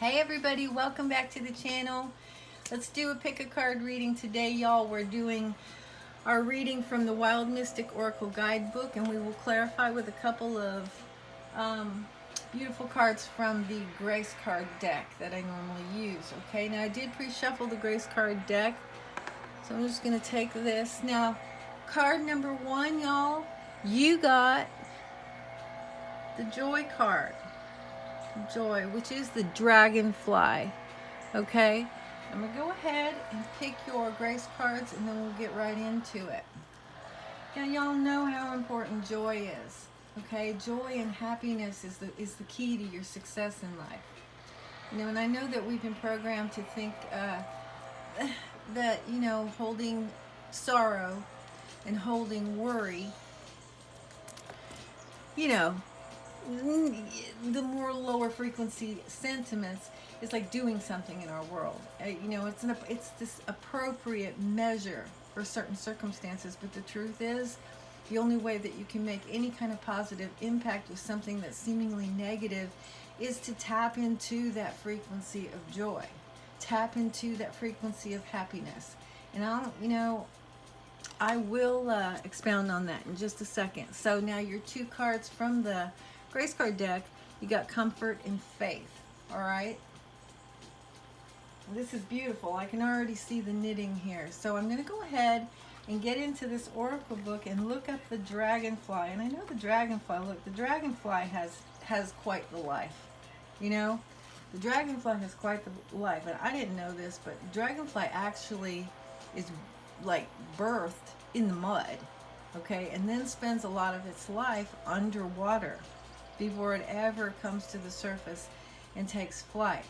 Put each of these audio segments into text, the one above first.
Hey everybody, welcome back to the channel. Let's do a pick a card reading today, y'all. We're doing our reading from the Wild Mystic Oracle Guidebook, and we will clarify with a couple of beautiful cards from the Grace card deck that I normally use. Okay, now I did pre-shuffle the Grace card deck, so I'm just going to take this. Now, card number one, y'all, you got the Joy card. Joy, which is the dragonfly. Okay, I'm gonna go ahead and pick your grace cards and then we'll get right into it. Now y'all know how important joy is. Okay, joy and happiness is the key to your success in life. And I know that we've been programmed to think that holding sorrow and holding worry, you know the more lower frequency sentiments is like doing something in our world. It's this appropriate measure for certain circumstances, but the truth is the only way that you can make any kind of positive impact with something that's seemingly negative is to tap into that frequency of joy, tap into that frequency of happiness. And I will expound on that in just a second. So now your two cards from the Grace card deck, you got comfort and faith. All right. This is beautiful. I can already see the knitting here. So I'm going to go ahead and get into this oracle book and look up the dragonfly. And I know the dragonfly. Look, the dragonfly has quite the life. The dragonfly has quite the life. And I didn't know this, but dragonfly actually is like birthed in the mud, okay, and then spends a lot of its life underwater before it ever comes to the surface and takes flight.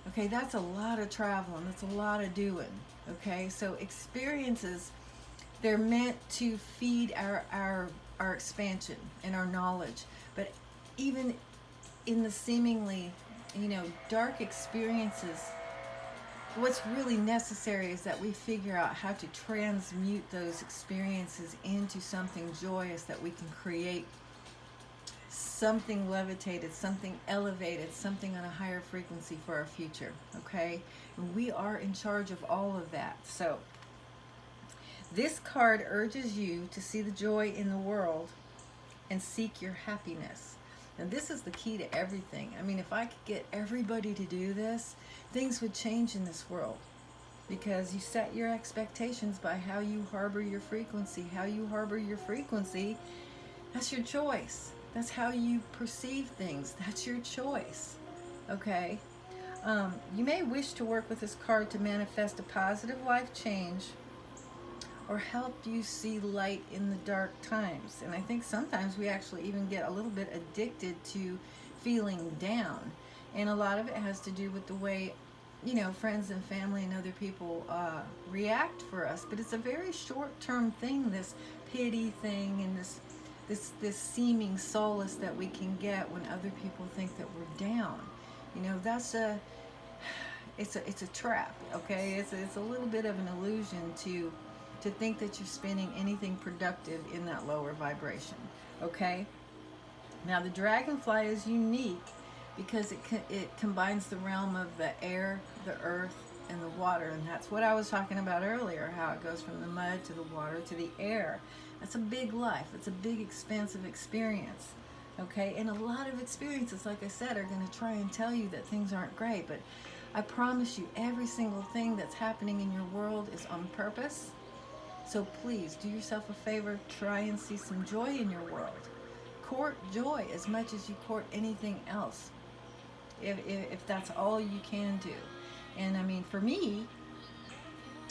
Okay, that's a lot of traveling, that's a lot of doing. Okay, so experiences, they're meant to feed our expansion and our knowledge. But even in the seemingly dark experiences, what's really necessary is that we figure out how to transmute those experiences into something joyous, that we can create something levitated, something elevated, something on a higher frequency for our future. Okay, and we are in charge of all of that. So this card urges you to see the joy in the world and seek your happiness. And this is the key to everything. I mean, if I could get everybody to do this, things would change in this world, because you set your expectations by how you harbor your frequency. How you harbor your frequency, that's your choice. That's how you perceive things. That's your choice. Okay? You may wish to work with this card to manifest a positive life change or help you see light in the dark times. And I think sometimes we actually even get a little bit addicted to feeling down. And a lot of it has to do with the way, friends and family and other people react for us. But it's a very short-term thing, this pity thing, and this seeming solace that we can get when other people think that we're down. It's a trap. Okay, it's a little bit of an illusion to think that you're spending anything productive in that lower vibration. Okay, now the dragonfly is unique because it combines the realm of the air, the earth, and the water. And that's what I was talking about earlier, how it goes from the mud to the water to the air. That's a big life. It's a big expansive experience. Okay, and a lot of experiences, like I said, are going to try and tell you that things aren't great, but I promise you every single thing that's happening in your world is on purpose. So please do yourself a favor, try and see some joy in your world. Court joy as much as you court anything else, if that's all you can do. And I mean, for me,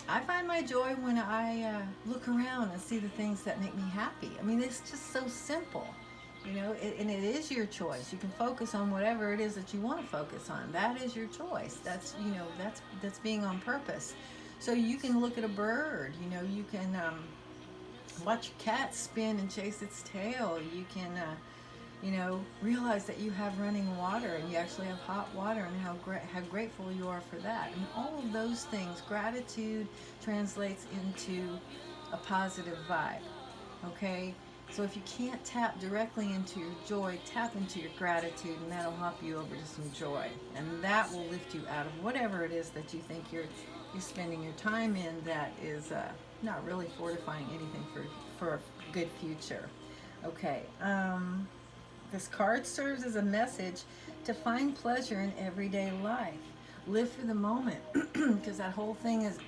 I find my joy when I look around and see the things that make me happy. I mean, it's just so simple, and it is your choice. You can focus on whatever it is that you want to focus on. That is your choice. That's that's being on purpose. So you can look at a bird. You can watch a cat spin and chase its tail. You can realize that you have running water and you actually have hot water, and how grateful you are for that. And all of those things, gratitude translates into a positive vibe. Okay, So if you can't tap directly into your joy, tap into your gratitude, and that'll hop you over to some joy, and that will lift you out of whatever it is that you think you're spending your time in that is not really fortifying anything for a good future. Okay. This card serves as a message to find pleasure in everyday life. Live for the moment, because that whole thing is,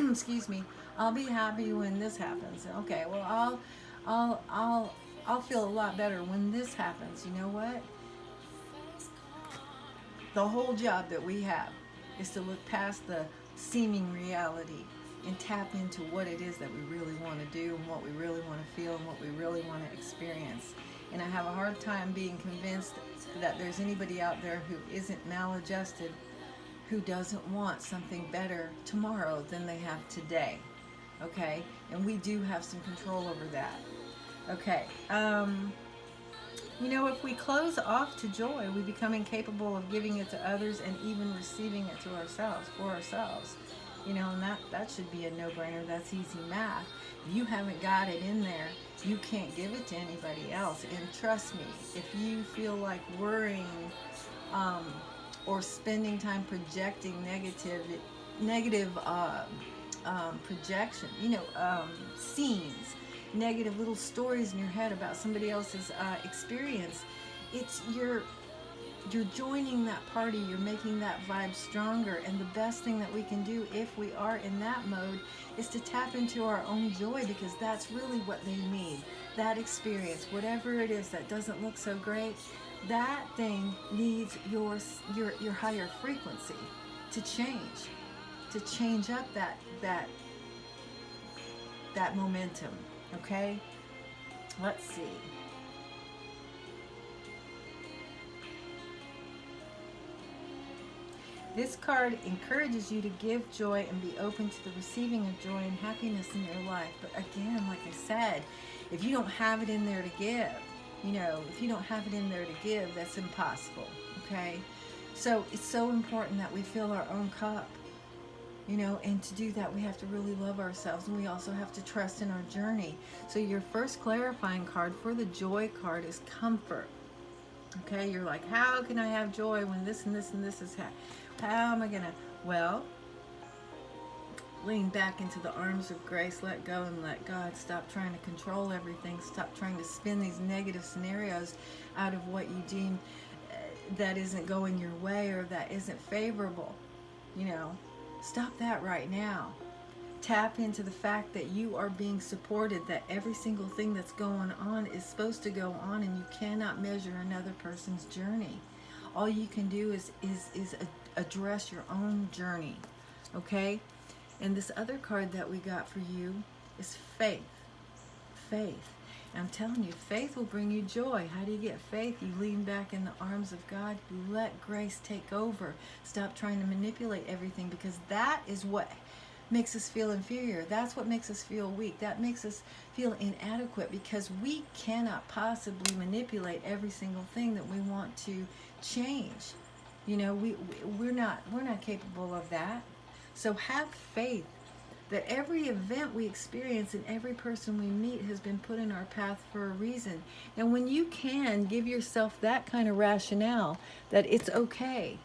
excuse me, I'll be happy when this happens. Okay, well, I'll, I'll, I'll feel a lot better when this happens. You know what? The whole job that we have is to look past the seeming reality and tap into what it is that we really want to do and what we really want to feel and what we really want to experience. And I have a hard time being convinced that there's anybody out there who isn't maladjusted, who doesn't want something better tomorrow than they have today. Okay? And we do have some control over that. Okay. You know, if we close off to joy, we become incapable of giving it to others and even receiving it to ourselves, for ourselves. You know, and that should be a no-brainer. That's easy math. If you haven't got it in there, you can't give it to anybody else. And trust me, if you feel like worrying or spending time projecting negative projection, scenes, negative little stories in your head about somebody else's experience, it's you're joining that party, you're making that vibe stronger. And the best thing that we can do if we are in that mode is to tap into our own joy, because that's really what they need. That experience, whatever it is that doesn't look so great, that thing needs your higher frequency to change up that momentum. Okay, let's see. This card encourages you to give joy and be open to the receiving of joy and happiness in your life. But again, like I said, if you don't have it in there to give, if you don't have it in there to give, that's impossible. Okay, so it's so important that we fill our own cup. And to do that, we have to really love ourselves, and we also have to trust in our journey. So your first clarifying card for the joy card is comfort. Okay, you're like, how can I have joy when this and this and this is happening? How am I gonna? Well, lean back into the arms of grace, let go and let God. Stop trying to control everything. Stop trying to spin these negative scenarios out of what you deem that isn't going your way or that isn't favorable. Stop that right now. Tap into the fact that you are being supported, that every single thing that's going on is supposed to go on, and you cannot measure another person's journey. All you can do is address your own journey. Okay? And this other card that we got for you is faith. Faith. And I'm telling you, faith will bring you joy. How do you get faith? You lean back in the arms of God. You let grace take over. Stop trying to manipulate everything, because that is what makes us feel inferior. That's what makes us feel weak. That makes us feel inadequate, because we cannot possibly manipulate every single thing that we want to change. We're not capable of that. So have faith that every event we experience and every person we meet has been put in our path for a reason. And when you can give yourself that kind of rationale that it's okay,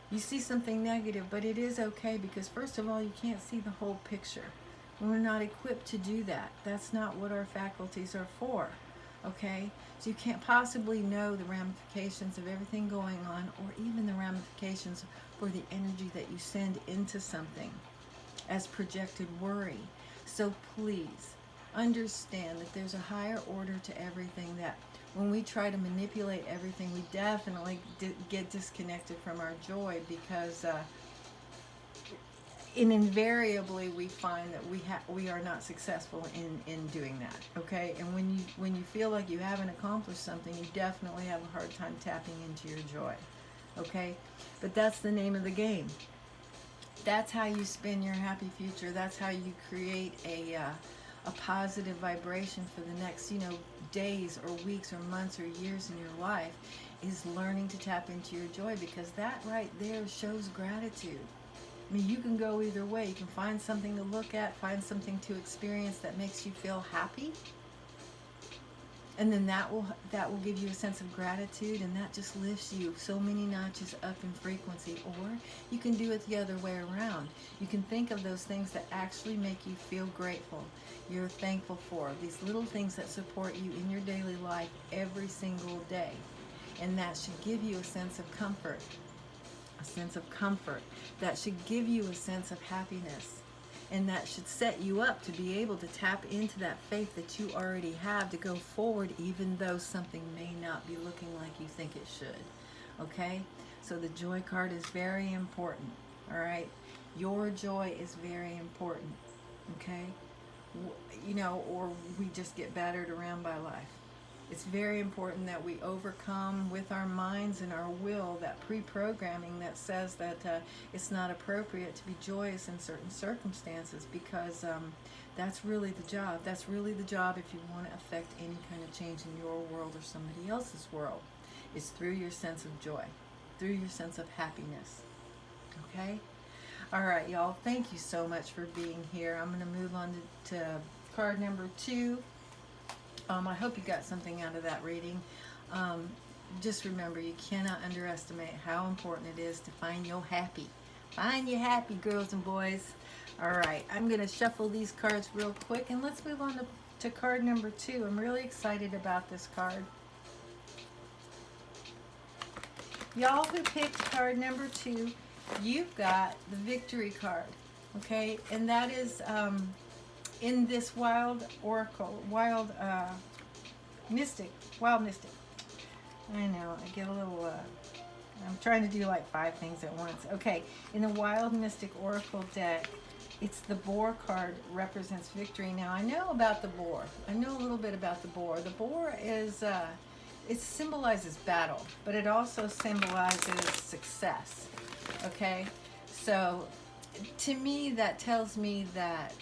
you see something negative, but it is okay, because first of all, you can't see the whole picture. We're not equipped to do that. That's not what our faculties are for. Okay? So you can't possibly know the ramifications of everything going on, or even the ramifications for the energy that you send into something as projected worry. So please understand that there's a higher order to everything, that when we try to manipulate everything, we definitely get disconnected from our joy, because invariably we find that we are not successful in doing that. Okay? And when you feel like you haven't accomplished something, you definitely have a hard time tapping into your joy. Okay? But that's the name of the game. That's how you spin your happy future. That's how you create a positive vibration for the next, days or weeks or months or years in your life, is learning to tap into your joy, because that right there shows gratitude. I mean, you can go either way. You can find something to look at, find something to experience that makes you feel happy, And then that will give you a sense of gratitude, and that just lifts you so many notches up in frequency. Or you can do it the other way around. You can think of those things that actually make you feel grateful, you're thankful for, these little things that support you in your daily life every single day. And that should give you a sense of comfort, a sense of comfort. That should give you a sense of happiness. And that should set you up to be able to tap into that faith that you already have to go forward, even though something may not be looking like you think it should. Okay? So the joy card is very important. All right? Your joy is very important. Okay? You know, or we just get battered around by life. It's very important that we overcome with our minds and our will that pre-programming that says that it's not appropriate to be joyous in certain circumstances, because that's really the job. That's really the job if you want to affect any kind of change in your world or somebody else's world. It's through your sense of joy, through your sense of happiness. Okay? All right, y'all. Thank you so much for being here. I'm going to move on to card number 2. I hope you got something out of that reading. Just remember, you cannot underestimate how important it is to find your happy. Find your happy, girls and boys. All right, I'm going to shuffle these cards real quick, and let's move on to card number 2. I'm really excited about this card. Y'all who picked card number 2, you've got the victory card, okay? And that is in this wild oracle, wild mystic. I know, I get a little, I'm trying to do like 5 things at once. Okay, in the wild mystic oracle deck, it's the boar card represents victory. Now, I know about the boar. I know a little bit about the boar. The boar is, it symbolizes battle, but it also symbolizes success, okay? So, to me, that tells me that,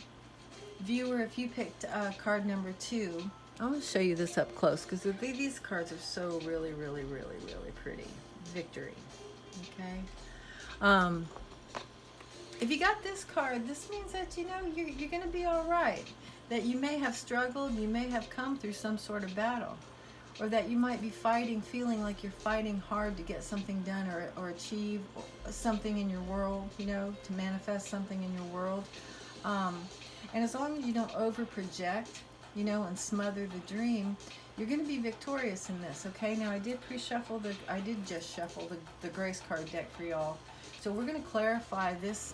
viewer, if you picked card number 2, I'm going to show you this up close because these cards are so really, really, really, really pretty. Victory. Okay? If you got this card, this means that, you know, you're going to be all right. That you may have struggled, you may have come through some sort of battle. Or that you might be fighting, feeling like you're fighting hard to get something done or achieve something in your world, you know, to manifest something in your world. And as long as you don't over-project, you know, and smother the dream, you're going to be victorious in this, okay? Now, I did just shuffle the Grace card deck for y'all. So we're going to clarify this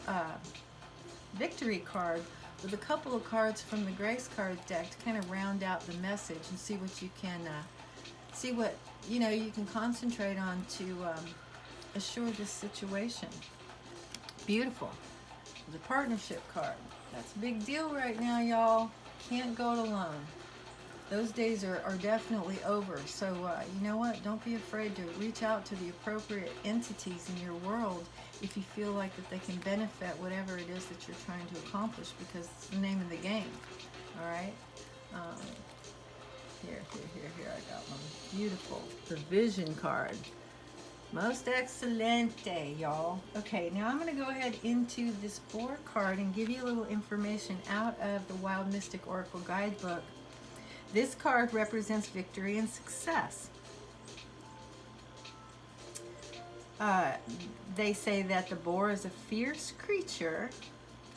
victory card with a couple of cards from the Grace card deck to kind of round out the message and see what you can, see what, you know, you can concentrate on to assure this situation. Beautiful. The partnership card. That's a big deal right now, y'all. Can't go it alone. Those days are definitely over. So, you know what? Don't be afraid to reach out to the appropriate entities in your world if you feel like that they can benefit whatever it is that you're trying to accomplish, because it's the name of the game. All right? Here. I got one. Beautiful. The vision card. Most excelente, y'all. Okay, now I'm going to go ahead into this boar card and give you a little information out of the Wild Mystic Oracle Guidebook. This card represents victory and success. They say that the boar is a fierce creature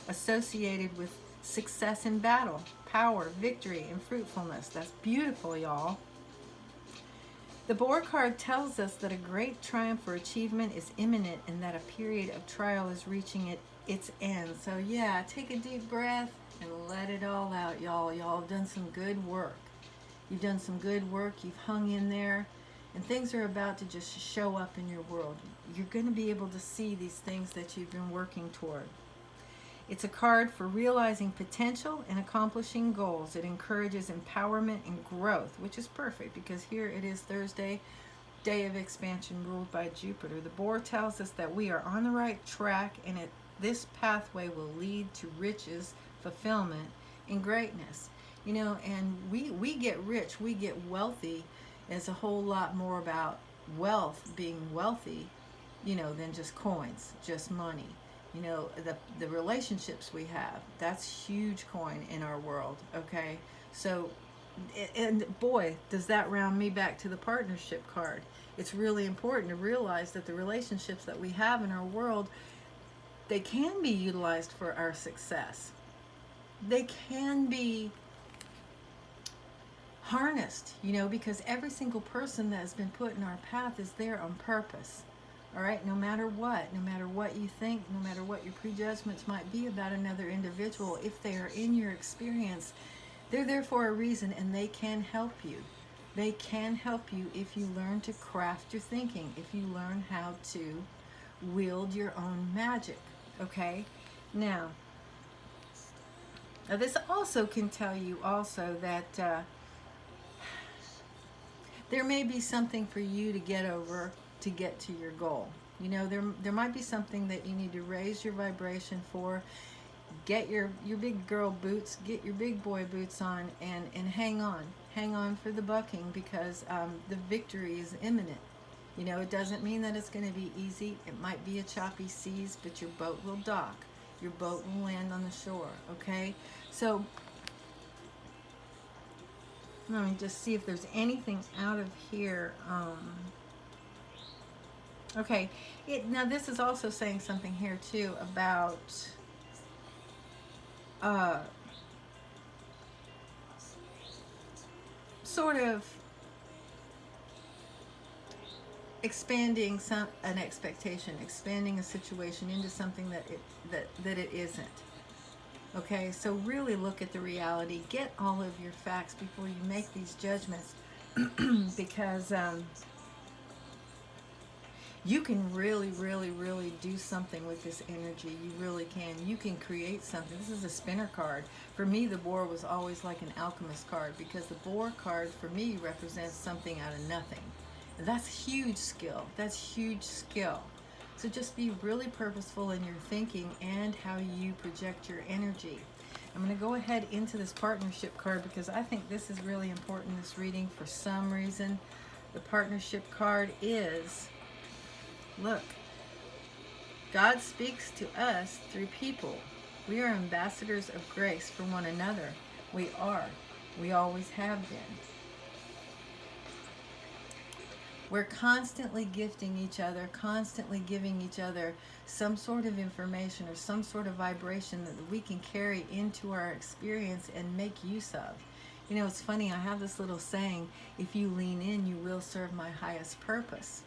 associated with success in battle, power, victory, and fruitfulness. That's beautiful, y'all. The boar card tells us that a great triumph or achievement is imminent and that a period of trial is reaching its end. So yeah, take a deep breath and let it all out, y'all. Y'all have done some good work. You've done some good work. You've hung in there. And things are about to just show up in your world. You're going to be able to see these things that you've been working toward. It's a card for realizing potential and accomplishing goals. It encourages empowerment and growth, which is perfect because here it is Thursday, day of expansion ruled by Jupiter. The boar tells us that we are on the right track, and this pathway will lead to riches, fulfillment, and greatness. You know, and we get rich, we get wealthy. It's a whole lot more about wealth, being wealthy, you know, than just coins, just money. You know, the relationships we have, that's huge coin in our world, okay? So And boy, does that round me back to the partnership card. It's really important to realize that the relationships that we have in our world, they can be utilized for our success. They can be harnessed, because every single person that has been put in our path is there on purpose. All right, no matter what you think, no matter what your prejudgments might be about another individual, if they are in your experience, they're there for a reason, and they can help you. They can help you if you learn to craft your thinking, if you learn how to wield your own magic. Okay? Now this also can tell you also that there may be something for you to get over to get to your goal. There might be something that you need to raise your vibration for. Get your big girl boots, get your big boy boots on, and hang on for the bucking, because the victory is imminent. It doesn't mean that it's going to be easy. It might be a choppy seas, but your boat will dock. Your boat will land on the shore. Okay, so let me just see if there's anything out of here. Okay, now this is also saying something here too about sort of expanding an expectation, expanding a situation into something that it isn't. Okay, so really look at the reality. Get all of your facts before you make these judgments, because you can really, really, really do something with this energy. You really can. You can create something. This is a spinner card. For me, the boar was always like an alchemist card, because the boar card for me represents something out of nothing. And that's huge skill. That's huge skill. So just be really purposeful in your thinking and how you project your energy. I'm going to go ahead into this partnership card, because I think this is really important in this reading for some reason. The partnership card is, look, God speaks to us through people. We are ambassadors of grace for one another. We are. We always have been. We're constantly gifting each other, constantly giving each other some sort of information or some sort of vibration that we can carry into our experience and make use of. It's funny, I have this little saying, if you lean in, you will serve my highest purpose.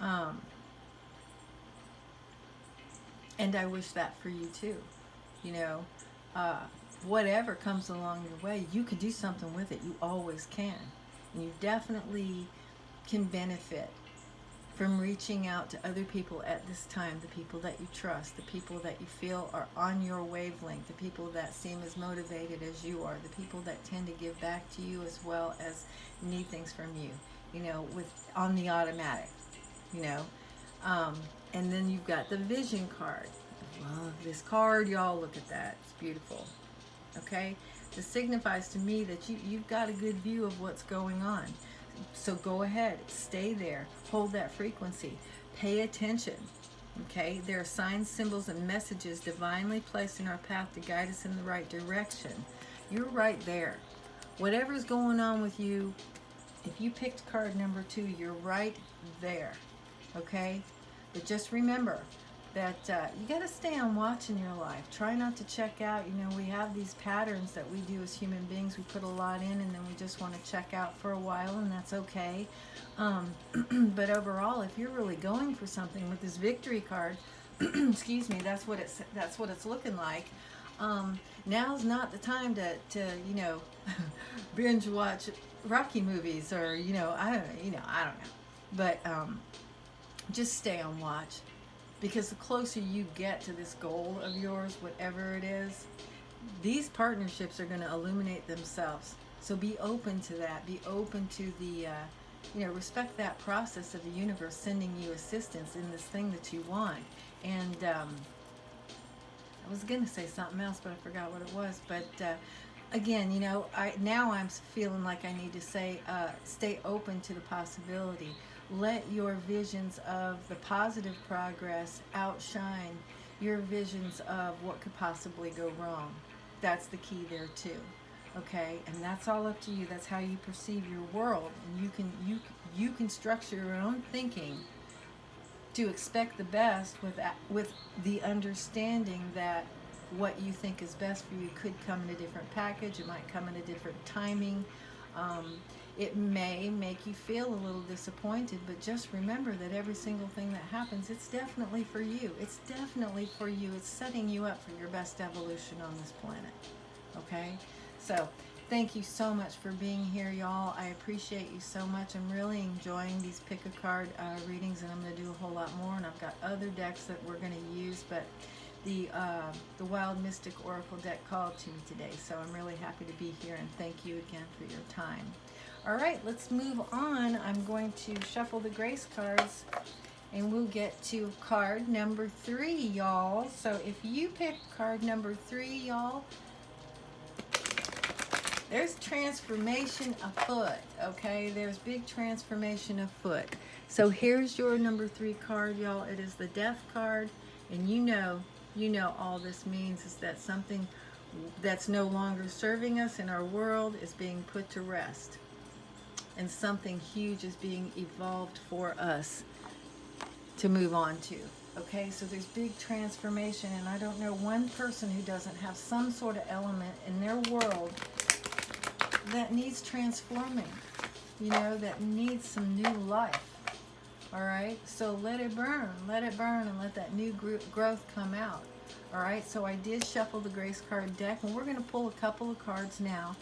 And I wish that for you too. Whatever comes along your way, you can do something with it. You always can. And you definitely can benefit from reaching out to other people at this time, the people that you trust, the people that you feel are on your wavelength, the people that seem as motivated as you are, the people that tend to give back to you as well as need things from you, on the automatic, and then you've got the vision card. I love this card, y'all. Look at that. It's beautiful. Okay? This signifies to me that you've got a good view of what's going on. So go ahead, stay there, hold that frequency, pay attention. Okay? There are signs, symbols, and messages divinely placed in our path to guide us in the right direction. You're right there. Whatever's going on with you, if you picked card number 2, you're right there. Okay? But just remember that you got to stay on watch in your life. Try not to check out. We have these patterns that we do as human beings. We put a lot in, and then we just want to check out for a while, and that's okay. But overall, if you're really going for something with this victory card, excuse me, that's what it's looking like. Now's not the time to binge watch Rocky movies, or I don't know. But just stay on watch, because the closer you get to this goal of yours, whatever it is, these partnerships are going to illuminate themselves. So be open to that. Be open to the, respect that process of the universe sending you assistance in this thing that you want. And I was going to say something else, but I forgot what it was. But again, I'm feeling like I need to say, stay open to the possibility. Let your visions of the positive progress outshine your visions of what could possibly go wrong. That's the key there too. Okay, and that's all up to you. That's how you perceive your world, and you can structure your own thinking to expect the best with the understanding that what you think is best for you could come in a different package. It might come in a different timing. Um, it may make you feel a little disappointed, but just remember that every single thing that happens, it's definitely for you. It's definitely for you. It's setting you up for your best evolution on this planet. Okay? So, thank you so much for being here, y'all. I appreciate you so much. I'm really enjoying these pick a card readings, and I'm going to do a whole lot more. And I've got other decks that we're going to use, but the Wild Mystic Oracle deck called to me today, so I'm really happy to be here, and thank you again for your time. All right, let's move on. I'm going to shuffle the grace cards, and we'll get to card number 3, y'all. So if you pick card number 3, y'all, there's transformation afoot, okay? There's big transformation afoot. So here's your number 3 card, y'all. It is the Death card, and you know all this means is that something that's no longer serving us in our world is being put to rest. And something huge is being evolved for us to move on to. Okay, so there's big transformation, and I don't know one person who doesn't have some sort of element in their world that needs transforming, that needs some new life. All right, so let it burn, and let that new growth come out. All right, so I did shuffle the Grace card deck, and we're going to pull a couple of cards now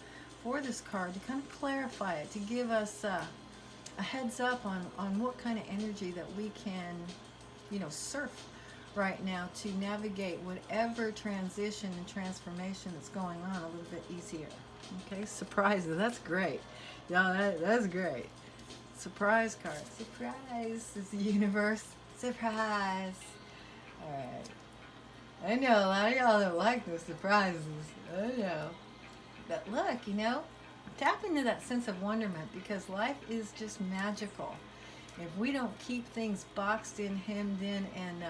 for this card to kind of clarify it, to give us a heads up on what kind of energy that we can, surf right now to navigate whatever transition and transformation that's going on a little bit easier. Okay, surprises, that's great. Yeah, that's great. Surprise card. Surprise is the universe. Surprise. All right. I know a lot of y'all don't like the surprises. I know. But look, tap into that sense of wonderment, because life is just magical. If we don't keep things boxed in, hemmed in, and,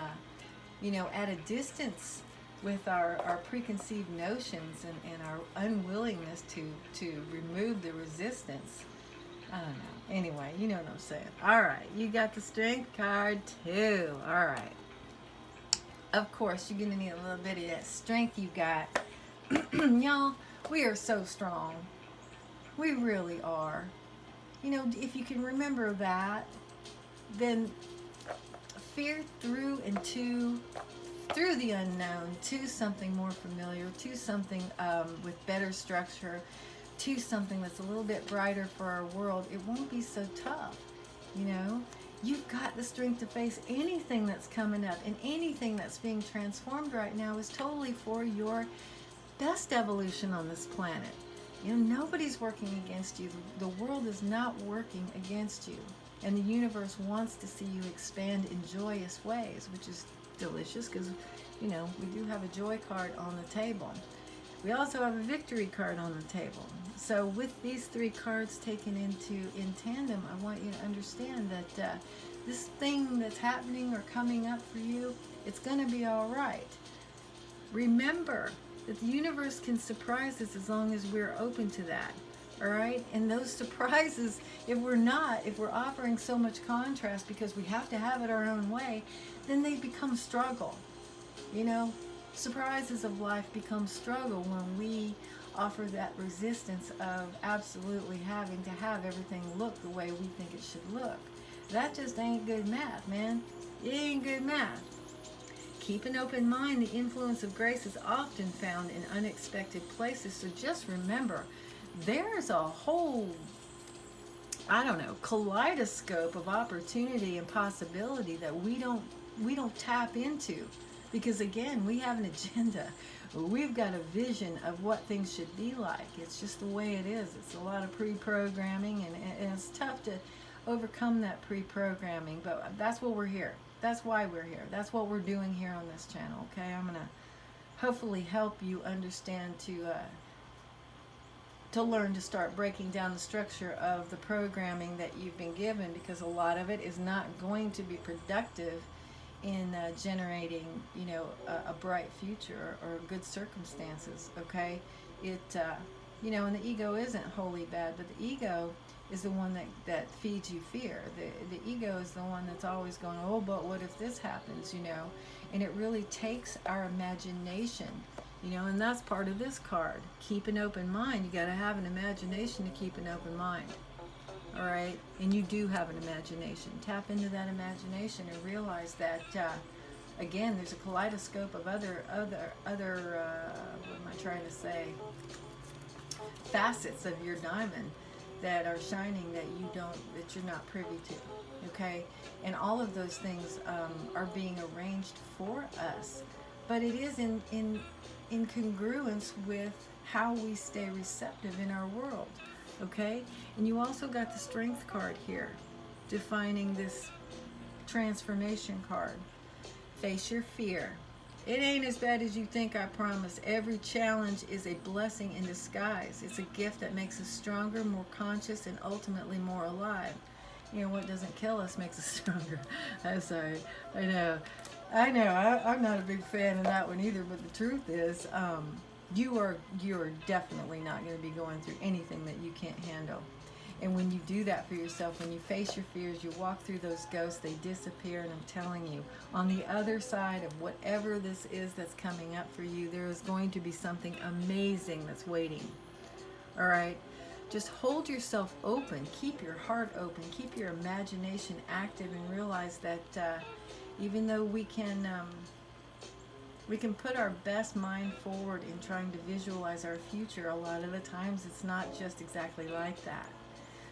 at a distance with our preconceived notions and our unwillingness to remove the resistance, I don't know. Anyway, you know what I'm saying. All right, you got the Strength card too. All right. Of course, you're going to need a little bit of that strength you got. Y'all, we are so strong. We really are. If you can remember that, then fear through the unknown to something more familiar, to something with better structure, to something that's a little bit brighter for our world. It won't be so tough. You've got the strength to face anything that's coming up, and anything that's being transformed right now is totally for your best evolution on this planet. Nobody's working against you. The world is not working against you, and the universe wants to see you expand in joyous ways, which is delicious, because we do have a joy card on the table. We also have a victory card on the table. So with these 3 cards taken in tandem, I want you to understand that this thing that's happening or coming up for you, it's going to be all right. Remember that the universe can surprise us as long as we're open to that. All right? And those surprises, if we're offering so much contrast because we have to have it our own way, then they become struggle. Surprises of life become struggle when we offer that resistance of absolutely having to have everything look the way we think it should look. That just ain't good math, man. It ain't good math. Keep an open mind. The influence of grace is often found in unexpected places. So just remember, there's a whole, kaleidoscope of opportunity and possibility that we don't tap into. Because again, we have an agenda. We've got a vision of what things should be like. It's just the way it is. It's a lot of pre-programming, and it's tough to overcome that pre-programming, but that's what we're here. That's why we're here. That's what we're doing here on this channel, okay? I'm going to hopefully help you understand to learn to start breaking down the structure of the programming that you've been given, because a lot of it is not going to be productive in generating, a bright future or good circumstances. Okay, You know, and the ego isn't wholly bad, but the ego is the one that feeds you fear. The ego is the one that's always going, oh, but what if this happens, you know? And it really takes our imagination, you know, and that's part of this card. Keep an open mind. You got to have an imagination to keep an open mind. All right? And you do have an imagination. Tap into that imagination and realize that, again, there's a kaleidoscope of other what am I trying to say? Facets of your diamond that are shining that you're not privy to. Okay, and all of those things are being arranged for us, but it is in congruence with how we stay receptive in our world. Okay, and you also got the Strength card here, defining this transformation card. Face your fear. It ain't as bad as you think, I promise. Every challenge is a blessing in disguise. It's a gift that makes us stronger, more conscious, and ultimately more alive. You know, what doesn't kill us makes us stronger. I'm sorry. I know. I'm not a big fan of that one either, but the truth is, you're definitely not going to be going through anything that you can't handle. And when you do that for yourself, when you face your fears, you walk through those ghosts, they disappear. And I'm telling you, on the other side of whatever this is that's coming up for you, there is going to be something amazing that's waiting. All right? Just hold yourself open. Keep your heart open. Keep your imagination active, and realize that even though we can put our best mind forward in trying to visualize our future, a lot of the times it's not just exactly like that.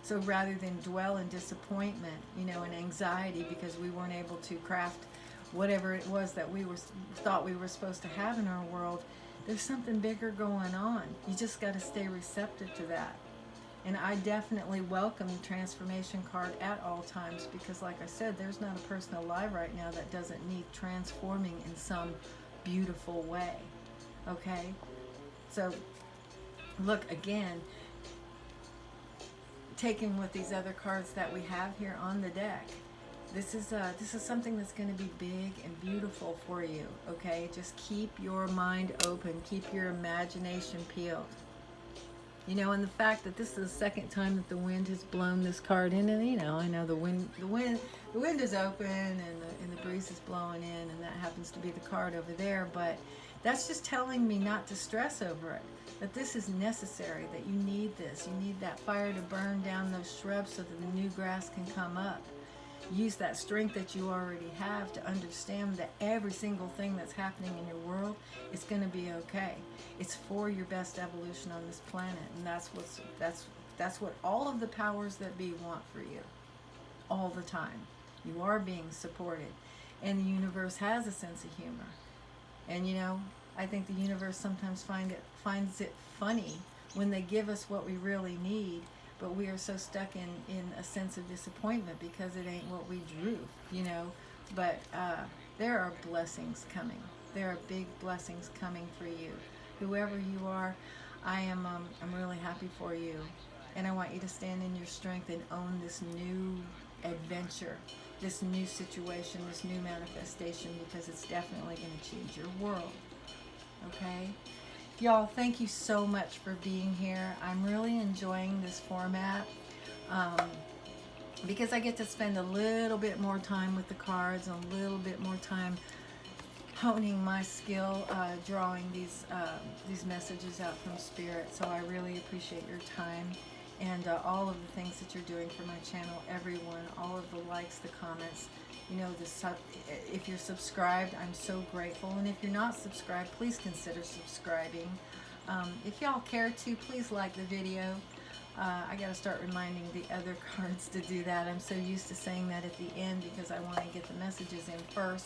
So rather than dwell in disappointment, you know, and anxiety because we weren't able to craft whatever it was that we thought we were supposed to have in our world, there's something bigger going on. You just got to stay receptive to that. And I definitely welcome the transformation card at all times, because like I said, there's not a person alive right now that doesn't need transforming in some beautiful way. Okay? So look, again, taking with these other cards that we have here on the deck, this is something that's going to be big and beautiful for you. Okay, just keep your mind open, keep your imagination peeled. You know, and the fact that this is the second time that the wind has blown this card in, and you know, I know the wind is open and the breeze is blowing in, and that happens to be the card over there, but that's just telling me not to stress over it. That this is necessary, that you need this. You need that fire to burn down those shrubs so that the new grass can come up. Use that strength that you already have to understand that every single thing that's happening in your world is going to be okay. It's for your best evolution on this planet, and that's what all of the powers that be want for you all the time. You are being supported, and the universe has a sense of humor. And you know, I think the universe sometimes finds it funny when they give us what we really need, but we are so stuck in a sense of disappointment because it ain't what we drew, you know. But there are blessings coming. There are big blessings coming for you. Whoever you are, I'm really happy for you. And I want you to stand in your strength and own this new adventure, this new situation, this new manifestation, because it's definitely going to change your world. Okay? Y'all, thank you so much for being here. I'm really enjoying this format because I get to spend a little bit more time with the cards, a little bit more time honing my skill, drawing these messages out from Spirit. So I really appreciate your time and all of the things that you're doing for my channel, everyone, all of the likes, the comments. You know, if you're subscribed, I'm so grateful. And if you're not subscribed, please consider subscribing. If y'all care to, please like the video. I got to start reminding the other cards to do that. I'm so used to saying that at the end because I want to get the messages in first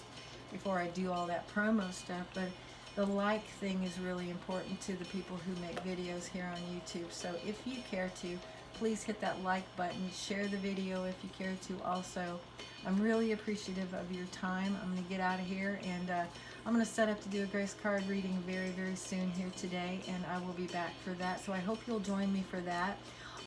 before I do all that promo stuff. But the like thing is really important to the people who make videos here on YouTube. So if you care to, please hit that like button. Share the video if you care to also. I'm really appreciative of your time. I'm going to get out of here, and I'm going to set up to do a Grace card reading very, very soon here today, and I will be back for that. So I hope you'll join me for that.